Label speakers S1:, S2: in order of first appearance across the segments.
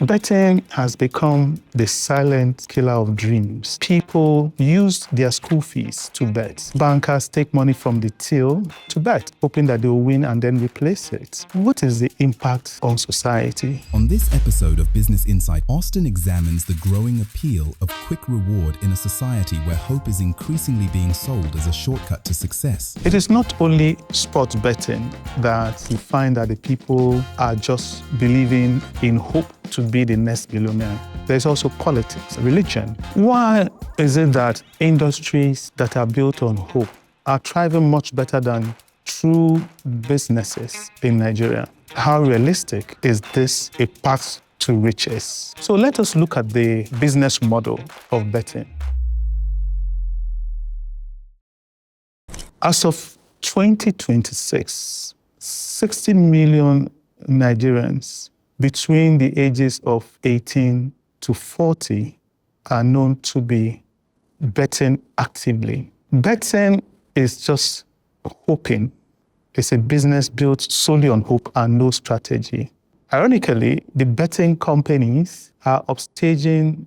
S1: Betting has become the silent killer of dreams. People use their school fees to bet. Bankers take money from the till to bet, hoping that they will win and then replace it. What is the impact on society?
S2: On this episode of Business Insight, Austin examines the growing appeal of quick reward in a society where hope is increasingly being sold as a shortcut to success.
S1: It is not only sports betting that you find that the people are just believing in hope to be the next billionaire. There's also politics, religion. Why is it that industries that are built on hope are thriving much better than true businesses in Nigeria? How realistic is this a path to riches? So let us look at the business model of betting. As of 2026, 60 million Nigerians between the ages of 18 to 40 are known to be betting actively. Betting is just hoping. It's a business built solely on hope and no strategy. Ironically, the betting companies are upstaging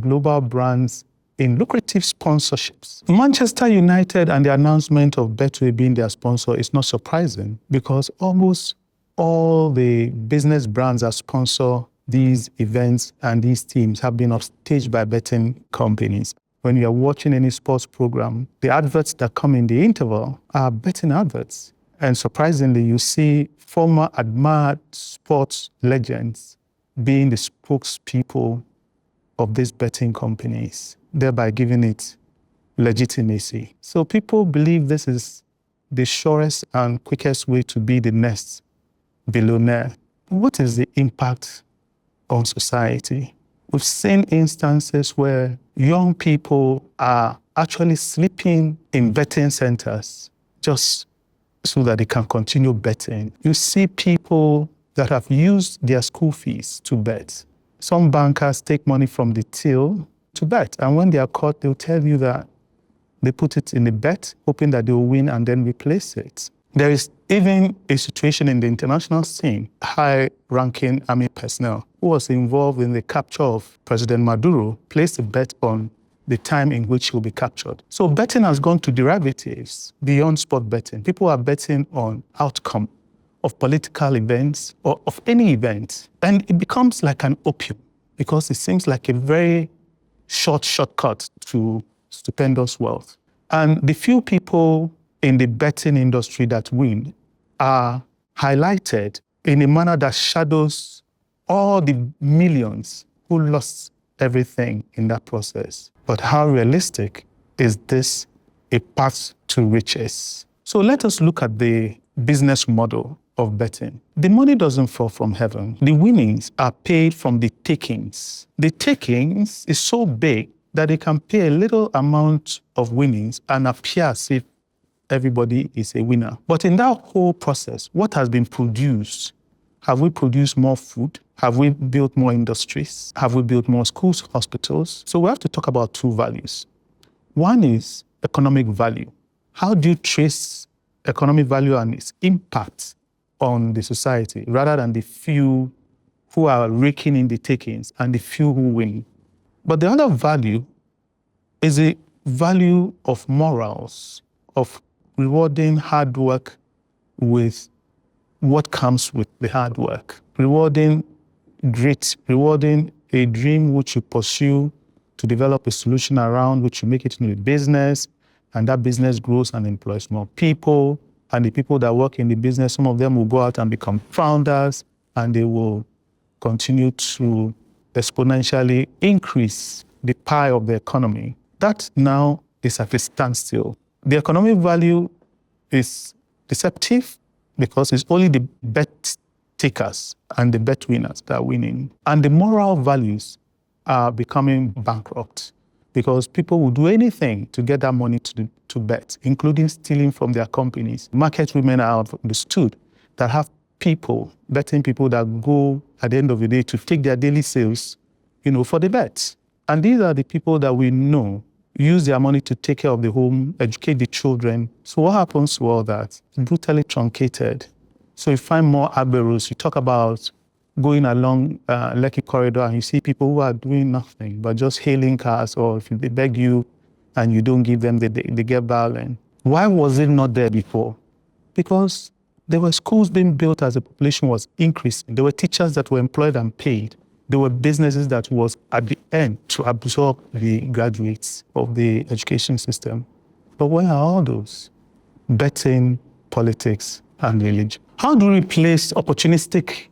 S1: global brands in lucrative sponsorships. Manchester United and the announcement of Betway being their sponsor is not surprising because almost all the business brands that sponsor these events and these teams have been upstaged by betting companies. When you are watching any sports program, the adverts that come in the interval are betting adverts. And surprisingly, you see former admired sports legends being the spokespeople of these betting companies, thereby giving it legitimacy. So people believe this is the surest and quickest way to be the next billionaire. What is the impact on society? We've seen instances where young people are actually sleeping in betting centers just so that they can continue betting. You see people that have used their school fees to bet. Some bankers take money from the till to bet, and when they are caught, they'll tell you that they put it in a bet, hoping that they will win and then replace it. There is even a situation in the international scene, high-ranking army personnel who was involved in the capture of President Maduro placed a bet on the time in which he will be captured. So betting has gone to derivatives beyond sport betting. People are betting on outcome of political events or of any event. And it becomes like an opium because it seems like a very shortcut to stupendous wealth. And the few people in the betting industry that win are highlighted in a manner that shadows all the millions who lost everything in that process. But how realistic is this a path to riches? So let us look at the business model of betting. The money doesn't fall from heaven. The winnings are paid from the takings. The takings is so big that they can pay a little amount of winnings and appear as if everybody is a winner. But in that whole process, what has been produced? Have we produced more food? Have we built more industries? Have we built more schools, hospitals? So we have to talk about two values. One is economic value. How do you trace economic value and its impact on the society rather than the few who are raking in the takings and the few who win? But the other value is the value of morals, of rewarding hard work with what comes with the hard work, rewarding grit, rewarding a dream which you pursue to develop a solution around, which you make it into a business, and that business grows and employs more people. And the people that work in the business, some of them will go out and become founders, and they will continue to exponentially increase the pie of the economy. That now is at a standstill. The economic value is deceptive because it's only the bet takers and the bet winners that are winning. And the moral values are becoming bankrupt because people will do anything to get that money to bet, including stealing from their companies. Market women are understood that have people, betting people that go at the end of the day to take their daily sales, for the bet. And these are the people that we know use their money to take care of the home, educate the children. So what happens to all that? It's brutally truncated. So you find more aberros. You talk about going along Lekki corridor and you see people who are doing nothing but just hailing cars, or if they beg you and you don't give them, they get violent. Why was it not there before? Because there were schools being built as the population was increasing. There were teachers that were employed and paid. There were businesses that was at the end to absorb the graduates of the education system. But where are all those? Betting, politics, and religion. How do we replace opportunistic,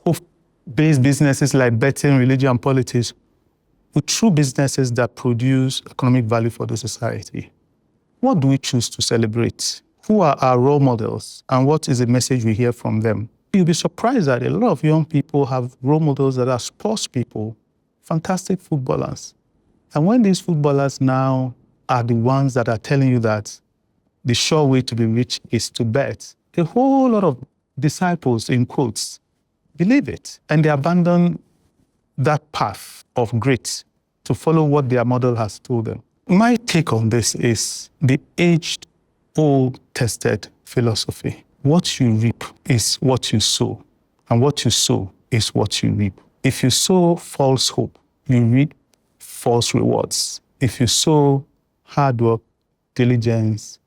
S1: hope-based businesses like betting, religion, and politics with true businesses that produce economic value for the society? What do we choose to celebrate? Who are our role models, and what is the message we hear from them? You'll be surprised that a lot of young people have role models that are sports people, fantastic footballers. And when these footballers now are the ones that are telling you that the sure way to be rich is to bet, a whole lot of disciples, in quotes, believe it. And they abandon that path of grit to follow what their model has told them. My take on this is the age-old tested philosophy. What you reap is what you sow, and what you sow is what you reap. If you sow false hope, you reap false rewards. If you sow hard work, diligence,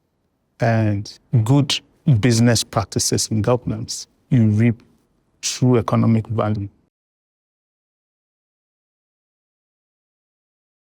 S1: and good business practices in governance, you reap true economic value.